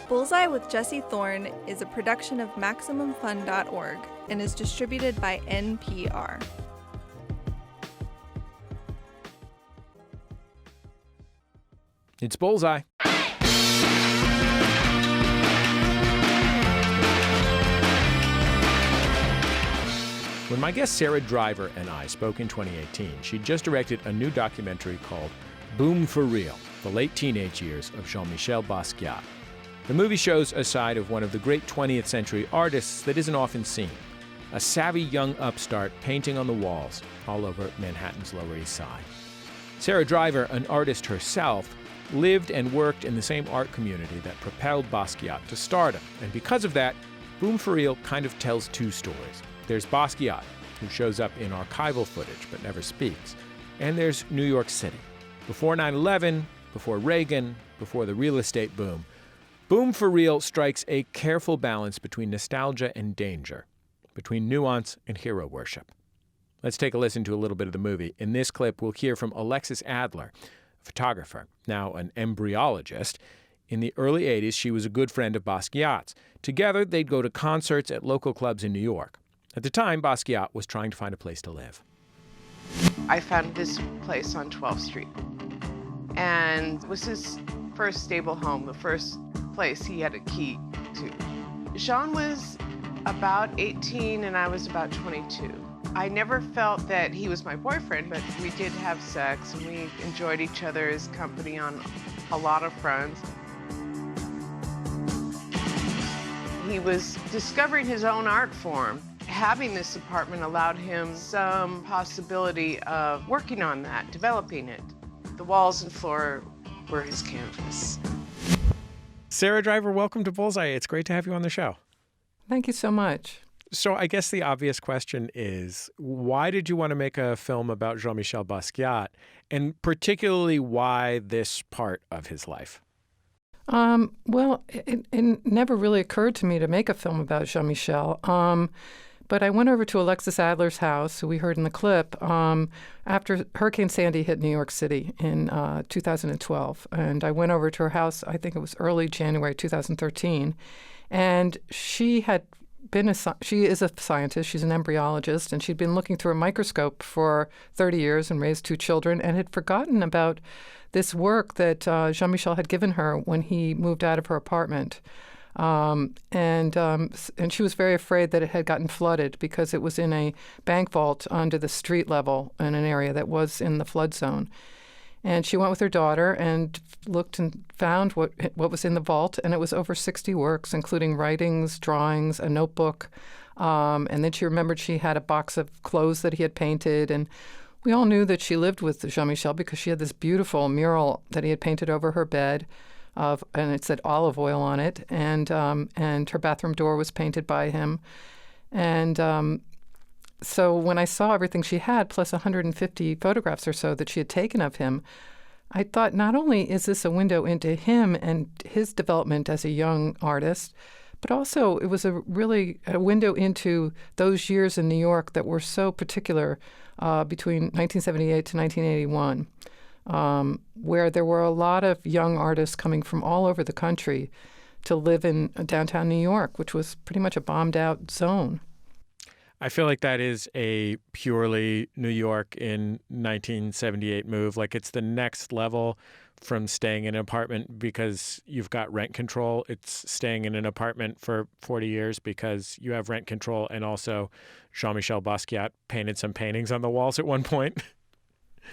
Bullseye with Jesse Thorn is a production of MaximumFun.org and is distributed by NPR. It's Bullseye. When my guest Sara Driver and I spoke in 2018, she just directed a new documentary called Boom for Real, the late teenage years of Jean-Michel Basquiat. The movie shows a side of one of the great 20th century artists that isn't often seen, a savvy young upstart painting on the walls all over Manhattan's Lower East Side. Sara Driver, an artist herself, lived and worked in the same art community that propelled Basquiat to stardom. And because of that, Boom for Real kind of tells two stories. There's Basquiat, who shows up in archival footage but never speaks. And there's New York City. Before 9/11, before Reagan, before the real estate boom, Boom for Real strikes a careful balance between nostalgia and danger, between nuance and hero worship. Let's take a listen to a little bit of the movie. In this clip, we'll hear from Alexis Adler, a photographer, now an embryologist. In the early 80s, she was a good friend of Basquiat's. Together, they'd go to concerts at local clubs in New York. At the time, Basquiat was trying to find a place to live. I found this place on 12th Street, and it was his first stable home, the first place he had a key to. Jean was about 18 and I was about 22. I never felt that he was my boyfriend, but we did have sex and we enjoyed each other's company on a lot of fronts. He was discovering his own art form. Having this apartment allowed him some possibility of working on that, developing it. The walls and floor were his canvas. Sara Driver, welcome to Bullseye. It's great to have you on the show. Thank you so much. So I guess the obvious question is, why did you want to make a film about Jean-Michel Basquiat, and particularly why this part of his life? Well, it never really occurred to me to make a film about Jean-Michel. But I went over to Alexis Adler's house, who we heard in the clip, after Hurricane Sandy hit New York City in 2012. And I went over to her house, I think it was early January 2013. And she is a scientist, she's an embryologist, and she'd been looking through a microscope for 30 years and raised two children and had forgotten about this work that Jean-Michel had given her when he moved out of her apartment. And she was very afraid that it had gotten flooded because it was in a bank vault under the street level in an area that was in the flood zone. And she went with her daughter and looked and found what was in the vault, and it was over 60 works, including writings, drawings, a notebook. And then she remembered she had a box of clothes that he had painted, and we all knew that she lived with Jean-Michel because she had this beautiful mural that he had painted over her bed. And it said olive oil on it, and her bathroom door was painted by him. And so when I saw everything she had, plus 150 photographs or so that she had taken of him, I thought not only is this a window into him and his development as a young artist, but also it was a window into those years in New York that were so particular between 1978 to 1981. Where there were a lot of young artists coming from all over the country to live in downtown New York, which was pretty much a bombed-out zone. I feel like that is a purely New York in 1978 move. Like, it's the next level from staying in an apartment because you've got rent control. It's staying in an apartment for 40 years because you have rent control, and also Jean-Michel Basquiat painted some paintings on the walls at one point.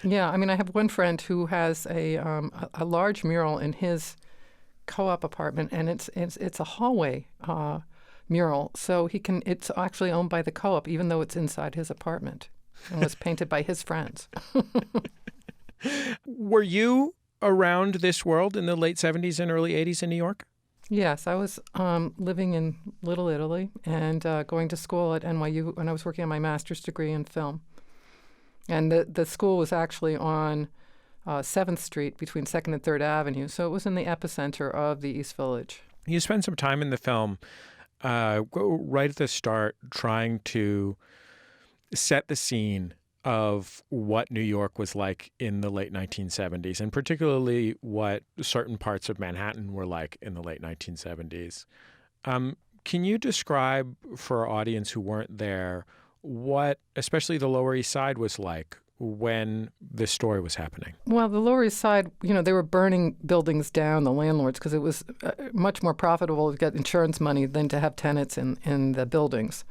Yeah, I mean, I have one friend who has a large mural in his co-op apartment, and it's a hallway mural, so it's actually owned by the co-op, even though it's inside his apartment, and was painted by his friends. Were you around this world in the late 70s and early 80s in New York? Yes, I was living in Little Italy and going to school at NYU when I was working on my master's degree in film. And the school was actually on 7th Street between 2nd and 3rd Avenue, so it was in the epicenter of the East Village. You spend some time in the film right at the start trying to set the scene of what New York was like in the late 1970s, and particularly what certain parts of Manhattan were like in the late 1970s. Can you describe for our audience who weren't there what, especially the Lower East Side, was like when this story was happening? Well, the Lower East Side, they were burning buildings down, the landlords, because it was much more profitable to get insurance money than to have tenants in the buildings.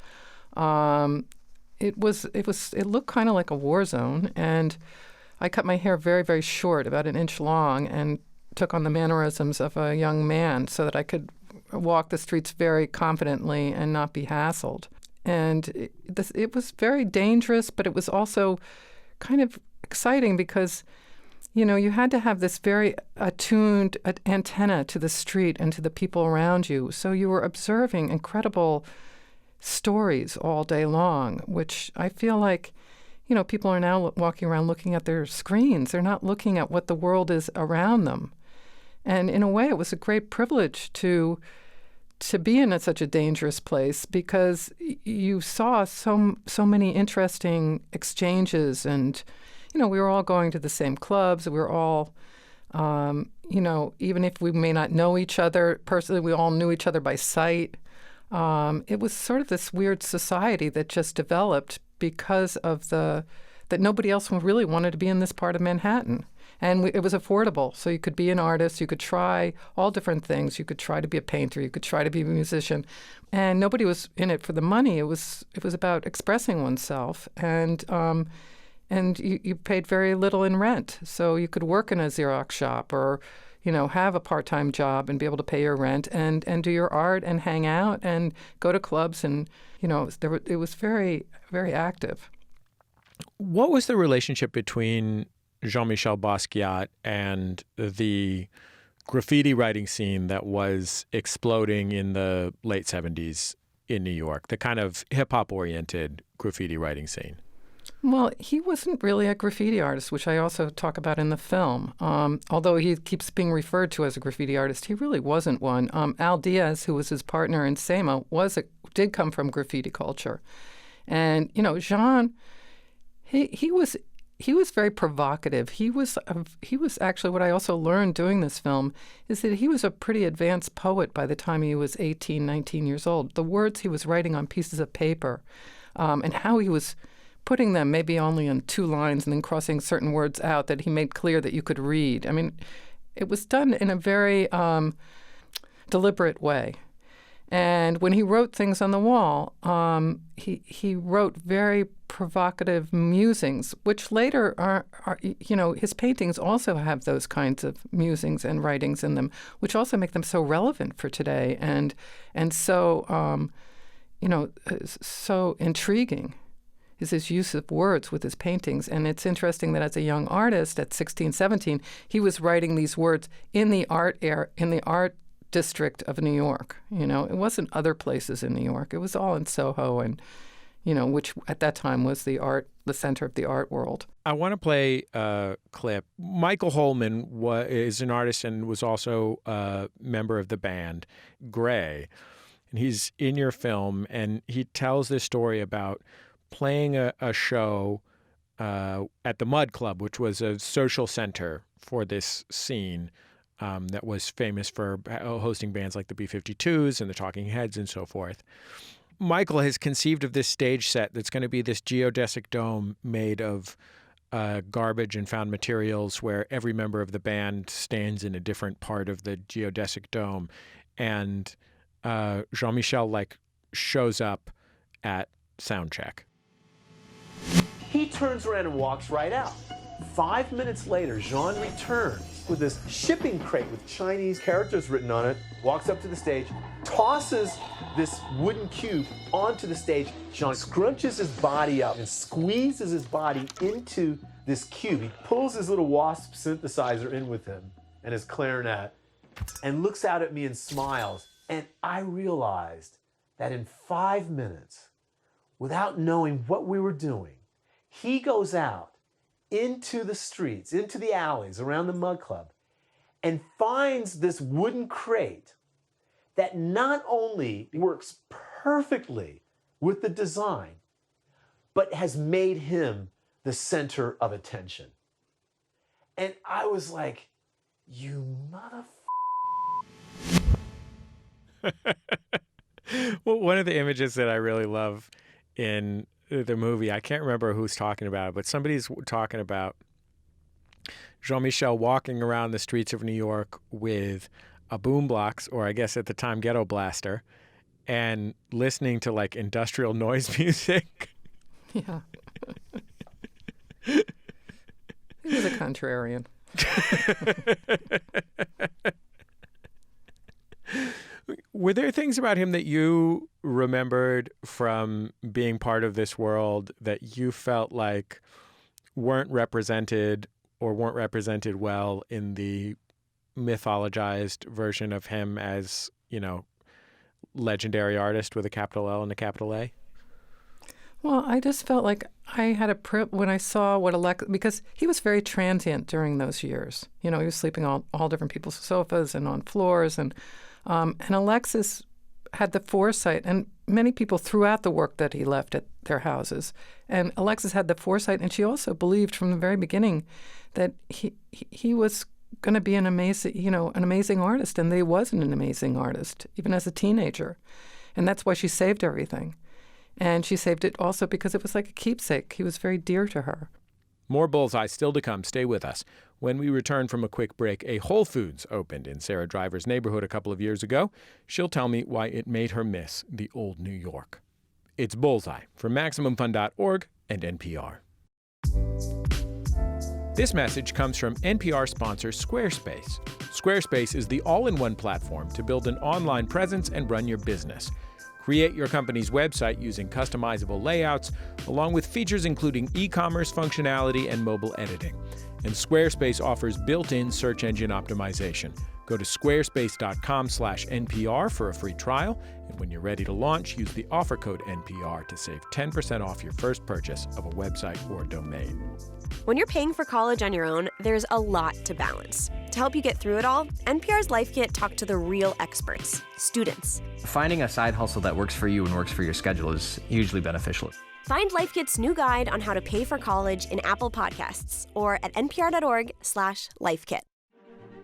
It looked kind of like a war zone, and I cut my hair very, very short, about an inch long, and took on the mannerisms of a young man so that I could walk the streets very confidently and not be hassled. And it was very dangerous, but it was also kind of exciting because, you had to have this very attuned antenna to the street and to the people around you. So you were observing incredible stories all day long, which I feel like, people are now walking around looking at their screens. They're not looking at what the world is around them. And in a way, it was a great privilege to be in such a dangerous place because you saw so many interesting exchanges, and we were all going to the same clubs. We were all, even if we may not know each other personally, we all knew each other by sight. It was sort of this weird society that just developed because of that nobody else really wanted to be in this part of Manhattan. And it was affordable, so you could be an artist, you could try all different things. You could try to be a painter, you could try to be a musician. And nobody was in it for the money. It was about expressing oneself. And you paid very little in rent. So you could work in a Xerox shop or, have a part-time job and be able to pay your rent and do your art and hang out and go to clubs. And, it was very, very active. What was the relationship between Jean-Michel Basquiat and the graffiti writing scene that was exploding in the late 70s in New York, the kind of hip-hop oriented graffiti writing scene? Well, he wasn't really a graffiti artist, which I also talk about in the film. Although he keeps being referred to as a graffiti artist, he really wasn't one. Al Diaz, who was his partner in Sema, did come from graffiti culture. And, Jean, he was very provocative. He was actually, what I also learned doing this film is that he was a pretty advanced poet by the time he was 18, 19 years old. The words he was writing on pieces of paper and how he was putting them maybe only in 2 lines and then crossing certain words out that he made clear that you could read. I mean, it was done in a very deliberate way. And when he wrote things on the wall, he wrote very provocative musings, which later are his paintings also have those kinds of musings and writings in them, which also make them so relevant for today and so so intriguing is his use of words with his paintings. And it's interesting that as a young artist at 16, 17, he was writing these words in the art district of New York. It wasn't other places in New York. It was all in Soho, and which at that time was the center of the art world. I want to play a clip. Michael Holman is an artist and was also a member of the band Gray, and he's in your film, and he tells this story about playing a show at the Mud Club, which was a social center for this scene. That was famous for hosting bands like the B-52s and the Talking Heads and so forth. Michael has conceived of this stage set that's going to be this geodesic dome made of garbage and found materials where every member of the band stands in a different part of the geodesic dome. And Jean-Michel shows up at sound check. He turns around and walks right out. 5 minutes later, Jean returns with this shipping crate with Chinese characters written on it, walks up to the stage, tosses this wooden cube onto the stage. Jean scrunches his body up and squeezes his body into this cube. He pulls his little Wasp synthesizer in with him and his clarinet and looks out at me and smiles. And I realized that in 5 minutes, without knowing what we were doing, he goes out into the streets, into the alleys around the Mud Club, and finds this wooden crate that not only works perfectly with the design, but has made him the center of attention. And I was like, you Well, one of the images that I really love in the movie, I can't remember who's talking about it, but somebody's talking about Jean-Michel walking around the streets of New York with a boombox, or I guess at the time ghetto blaster, and listening to like industrial noise music. Yeah. He was a contrarian. Were there things about him that you remembered from being part of this world that you felt like weren't represented or weren't represented well in the mythologized version of him as, legendary artist with a capital L and a capital A? Well, I just felt like I had when I saw what because he was very transient during those years. He was sleeping on all different people's sofas and on floors, and Alexis had the foresight, and many people threw out the work that he left at their houses. And Alexis had the foresight, and she also believed from the very beginning that he was going to be an amazing artist, and he wasn't an amazing artist, even as a teenager. And that's why she saved everything. And she saved it also because it was like a keepsake. He was very dear to her. More Bullseye still to come. Stay with us. When we return from a quick break, a Whole Foods opened in Sara Driver's neighborhood a couple of years ago. She'll tell me why it made her miss the old New York. It's Bullseye from MaximumFun.org and NPR. This message comes from NPR sponsor Squarespace. Squarespace is the all-in-one platform to build an online presence and run your business. Create your company's website using customizable layouts, along with features including e-commerce functionality and mobile editing. And Squarespace offers built-in search engine optimization. Go to squarespace.com/NPR for a free trial. And when you're ready to launch, use the offer code NPR to save 10% off your first purchase of a website or domain. When you're paying for college on your own, there's a lot to balance. To help you get through it all, NPR's Life Kit talked to the real experts, students. Finding a side hustle that works for you and works for your schedule is hugely beneficial. Find Life Kit's new guide on how to pay for college in Apple Podcasts or at npr.org/lifekit.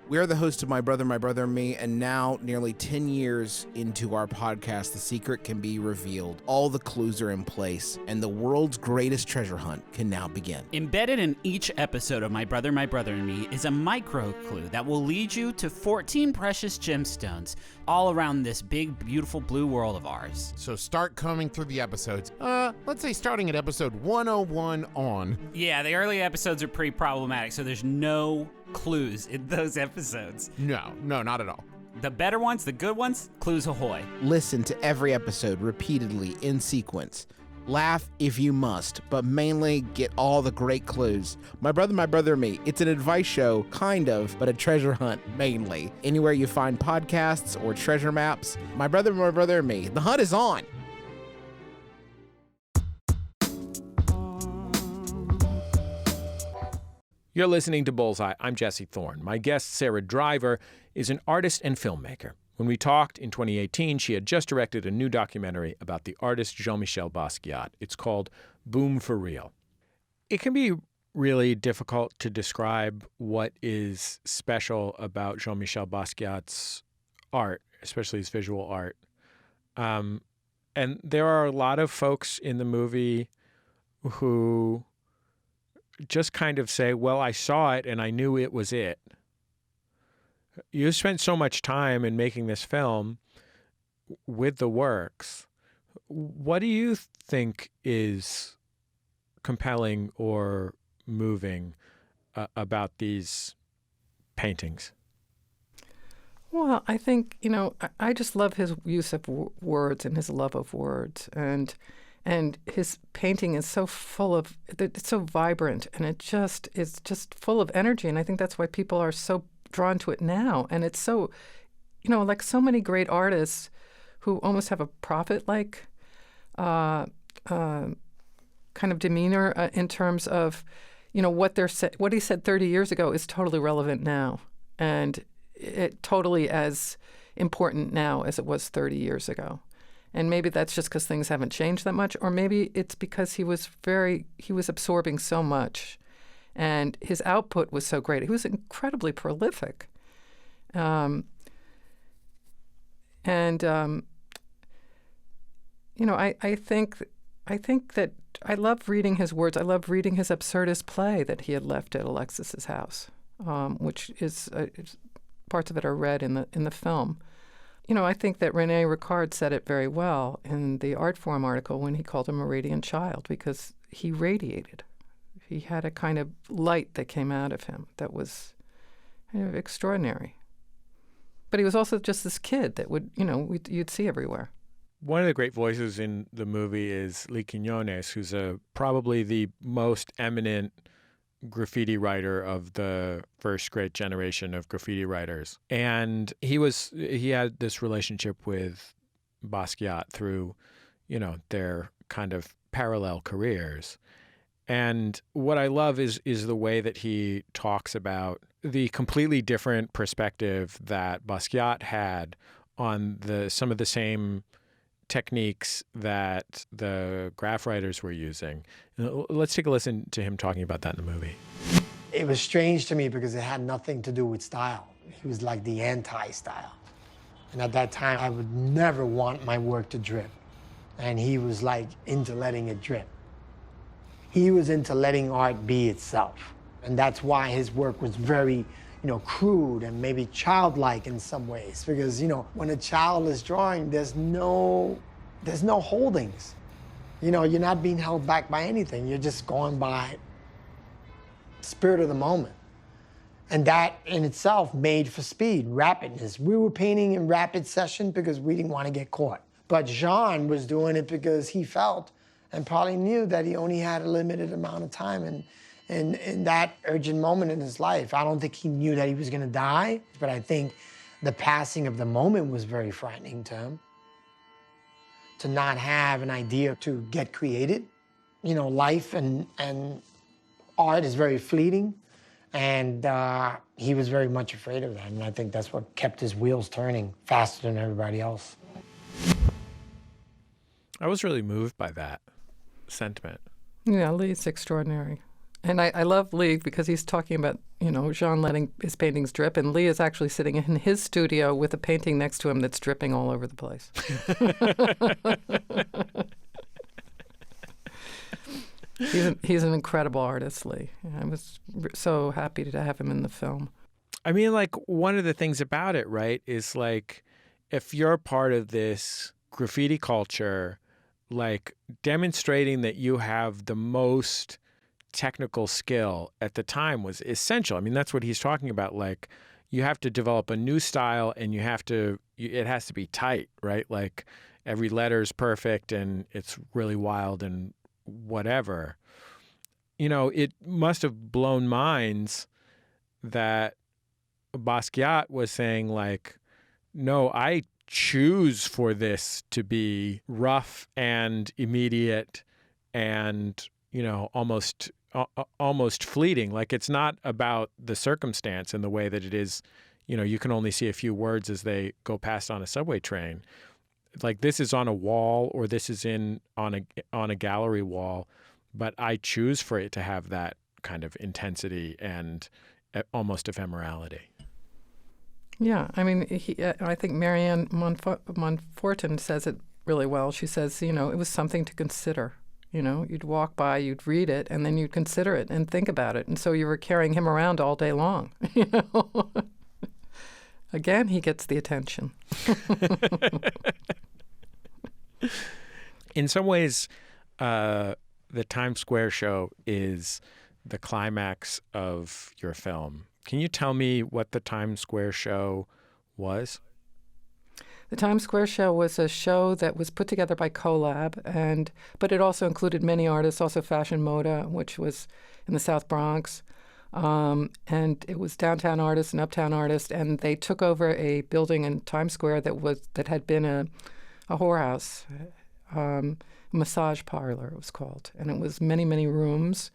We are the hosts of My Brother, and Me, and now, nearly 10 years into our podcast, the secret can be revealed. All the clues are in place, and the world's greatest treasure hunt can now begin. Embedded in each episode of My Brother, and Me is a micro clue that will lead you to 14 precious gemstones all around this big, beautiful blue world of ours. So start combing through the episodes. Let's say starting at episode 101 on. Yeah, the early episodes are pretty problematic, so there's no clues in those episodes. No, not at all. The better ones, the good ones, clues ahoy. Listen to every episode repeatedly in sequence. Laugh if you must, but mainly get all the great clues. My Brother, and Me. It's an advice show, kind of, but a treasure hunt, mainly. Anywhere you find podcasts or treasure maps. My Brother, and Me. The hunt is on. You're listening to Bullseye. I'm Jesse Thorn. My guest, Sara Driver, is an artist and filmmaker. When we talked in 2018, she had just directed a new documentary about the artist Jean-Michel Basquiat. It's called Boom for Real. It can be really difficult to describe what is special about Jean-Michel Basquiat's art, especially his visual art. And there are a lot of folks in the movie who just kind of say, well, I saw it and I knew it was it. You spent so much time in making this film with the works. What do you think is compelling or moving about these paintings? Well, I think, I just love his use of words and his love of words. And his painting is so it's so vibrant, and it's just full of energy. And I think that's why people are so drawn to it now. And it's so, like so many great artists who almost have a prophet-like kind of demeanor in terms of, what he said 30 years ago is totally relevant now. And it totally as important now as it was 30 years ago. And maybe that's just because things haven't changed that much, or maybe it's because he was absorbing so much, and his output was so great. He was incredibly prolific. I think that I love reading his words. I love reading his absurdist play that he had left at Alexis's house, which is parts of it are read in the film. I think that René Ricard said it very well in the Artforum article when he called him a radiant child, because he radiated. He had a kind of light that came out of him that was extraordinary. But he was also just this kid that you'd see everywhere. One of the great voices in the movie is Lee Quiñones, who's probably the most eminent graffiti writer of the first great generation of graffiti writers. And he had this relationship with Basquiat through, their kind of parallel careers. And what I love is the way that he talks about the completely different perspective that Basquiat had on some of the same techniques that the graph writers were using. Let's take a listen to him talking about that in the movie. It was strange to me because it had nothing to do with style. He was like the anti-style. And at that time, I would never want my work to drip. And he was like into letting it drip. He was into letting art be itself. And that's why his work was very, crude and maybe childlike in some ways. Because, when a child is drawing, there's no holdings. You're not being held back by anything. You're just going by spirit of the moment. And that in itself made for speed, rapidness. We were painting in rapid session because we didn't want to get caught. But Jean was doing it because he felt and probably knew that he only had a limited amount of time. And in that urgent moment in his life, I don't think he knew that he was going to die, but I think the passing of the moment was very frightening to him. To not have an idea to get created. Life and art is very fleeting, and he was very much afraid of that, and I think that's what kept his wheels turning faster than everybody else. I was really moved by that sentiment. Yeah, Lee's extraordinary. And I love Lee because he's talking about, Jean letting his paintings drip, and Lee is actually sitting in his studio with a painting next to him that's dripping all over the place. He's an incredible artist, Lee. I was so happy to have him in the film. I mean, one of the things about it, right, is if you're part of this graffiti culture, demonstrating that you have the most technical skill at the time was essential. I mean, that's what he's talking about. You have to develop a new style, and it has to be tight, right? Every letter's perfect and it's really wild and whatever. It must have blown minds that Basquiat was saying no, I choose for this to be rough and immediate and, almost fleeting. It's not about the circumstance in the way that it is, you can only see a few words as they go past on a subway train. This is on a wall, or this is on a gallery wall, but I choose for it to have that kind of intensity and almost ephemerality. Yeah, I mean, I think Marianne Montfortin says it really well. She says, it was something to consider. You'd walk by, you'd read it, and then you'd consider it and think about it. And so you were carrying him around all day long. Again, he gets the attention. In some ways, the Times Square show is the climax of your film. Can you tell me what the Times Square show was? The Times Square show was a show that was put together by Collab, but it also included many artists, also Fashion Moda, which was in the South Bronx. And it was downtown artists and uptown artists, and they took over a building in Times Square that had been a whorehouse, massage parlor it was called. And it was many, many rooms,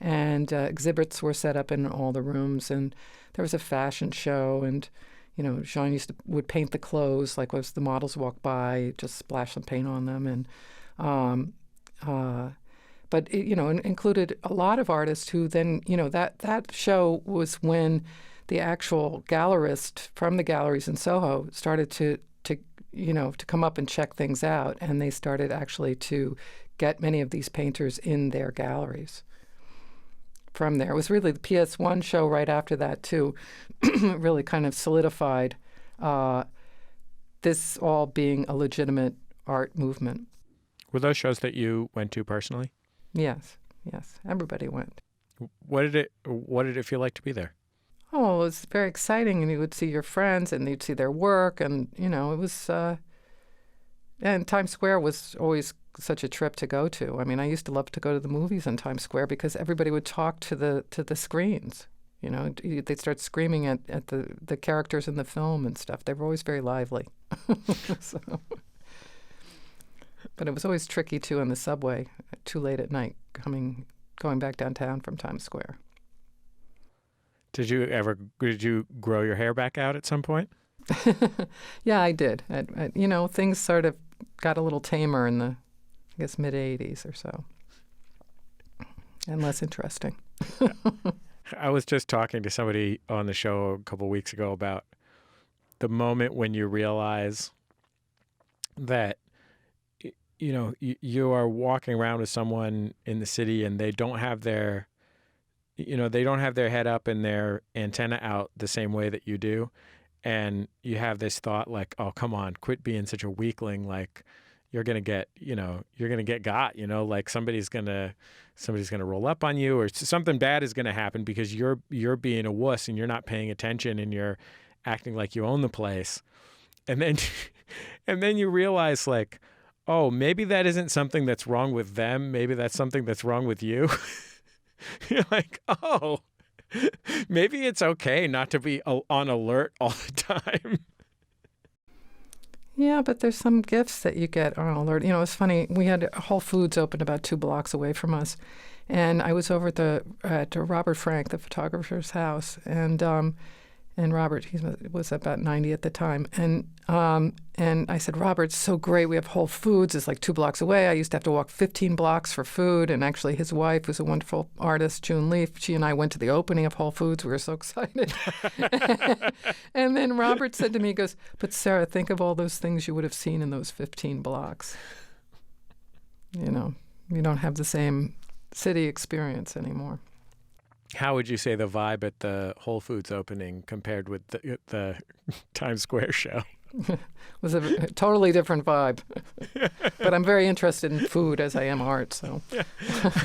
and exhibits were set up in all the rooms, and there was a fashion show, and Jean would paint the clothes, like as the models walk by, just splash some paint on them. And but it, included a lot of artists who then, that show was when the actual gallerist from the galleries in Soho started to come up and check things out, and they started actually to get many of these painters in their galleries. From there, it was really the PS1 show right after that too, really kind of solidified this all being a legitimate art movement. Were those shows that you went to personally? Yes, everybody went. What did it feel like to be there? Oh, it was very exciting, and you would see your friends, and you'd see their work, and it was. And Times Square was always such a trip to go to. I mean, I used to love to go to the movies in Times Square because everybody would talk to the screens. They'd start screaming at the characters in the film and stuff. They were always very lively. But it was always tricky too on the subway, too late at night, going back downtown from Times Square. Did you grow your hair back out at some point? Yeah, I did. Things sort of got a little tamer in the, mid 80s or so, and less interesting. I was just talking to somebody on the show a couple weeks ago about the moment when you realize that you are walking around with someone in the city and they don't have their head up and their antenna out the same way that you do. And you have this thought like, oh, come on, quit being such a weakling. Like you're going to get got, like somebody's going to roll up on you, or something bad is going to happen because you're being a wuss and you're not paying attention and you're acting like you own the place. And then you realize like, oh, maybe that isn't something that's wrong with them. Maybe that's something that's wrong with you. You're like, oh, maybe it's okay not to be on alert all the time. Yeah, but there's some gifts that you get on alert. It's funny. We had Whole Foods open about 2 blocks away from us, and I was over at Robert Frank, the photographer's house, and Robert, he was about 90 at the time, and I said, Robert, it's so great. We have Whole Foods. It's like 2 blocks away. I used to have to walk 15 blocks for food. And actually his wife was a wonderful artist, June Leaf. She and I went to the opening of Whole Foods. We were so excited. And then Robert said to me, he goes, but Sarah, think of all those things you would have seen in those 15 blocks. You don't have the same city experience anymore. How would you say the vibe at the Whole Foods opening compared with the Times Square show? It was a totally different vibe. But I'm very interested in food as I am art, so.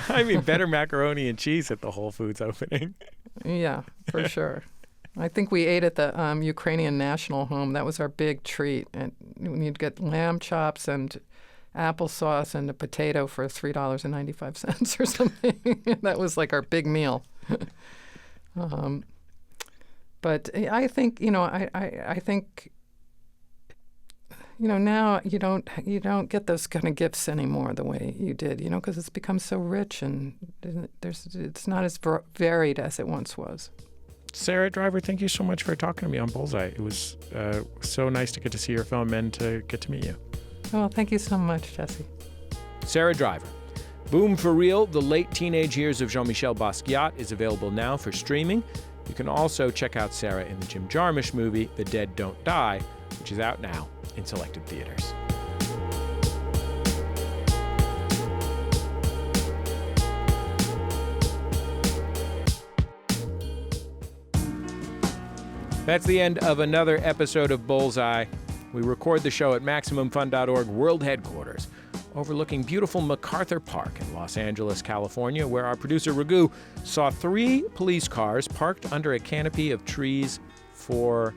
I mean, better macaroni and cheese at the Whole Foods opening. Yeah, for sure. I think we ate at the Ukrainian National Home. That was our big treat. And you'd get lamb chops and applesauce and a potato for $3.95 or something. That was like our big meal. But I think, I think, now you don't get those kind of gifts anymore the way you did, because it's become so rich and it's not as varied as it once was. Sara Driver, thank you so much for talking to me on Bullseye. It was so nice to get to see your film and to get to meet you. Well, thank you so much, Jesse. Sara Driver. Boom for Real, The Late Teenage Years of Jean-Michel Basquiat is available now for streaming. You can also check out Sara in the Jim Jarmusch movie, The Dead Don't Die, which is out now in selected theaters. That's the end of another episode of Bullseye. We record the show at MaximumFun.org World Headquarters, overlooking beautiful MacArthur Park in Los Angeles, California, where our producer Raghu saw 3 police cars parked under a canopy of trees for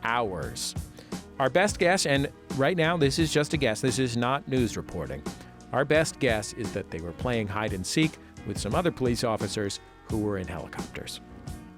hours. Our best guess, and right now this is just a guess, this is not news reporting. Our best guess is that they were playing hide and seek with some other police officers who were in helicopters.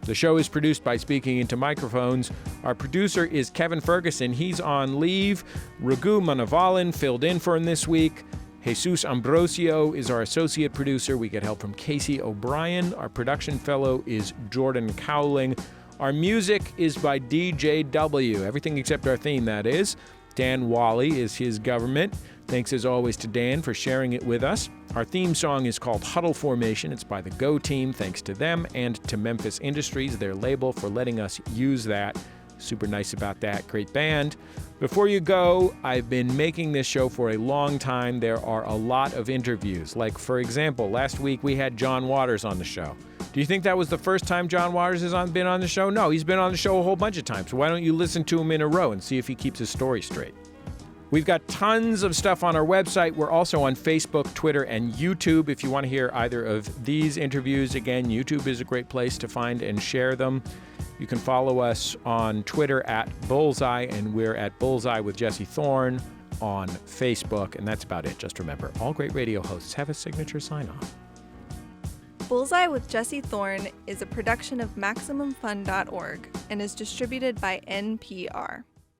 The show is produced by Speaking Into Microphones. Our producer is Kevin Ferguson. He's on leave. Raghu Manavalan filled in for him this week. Jesus Ambrosio is our associate producer. We get help from Casey O'Brien. Our production fellow is Jordan Cowling. Our music is by DJW, everything except our theme, that is. Dan Wally is his government. Thanks as always to Dan for sharing it with us. Our theme song is called Huddle Formation. It's by the Go Team. Thanks to them and to Memphis Industries, their label, for letting us use that. Super nice about that. Great band. Before you go, I've been making this show for a long time. There are a lot of interviews. Like, for example, last week we had John Waters on the show. Do you think that was the first time John Waters has been on the show? No, he's been on the show a whole bunch of times. So why don't you listen to him in a row and see if he keeps his story straight? We've got tons of stuff on our website. We're also on Facebook, Twitter, and YouTube. If you want to hear either of these interviews, again, YouTube is a great place to find and share them. You can follow us on Twitter at Bullseye, and we're at Bullseye with Jesse Thorn on Facebook. And that's about it. Just remember, all great radio hosts have a signature sign-off. Bullseye with Jesse Thorn is a production of MaximumFun.org and is distributed by NPR.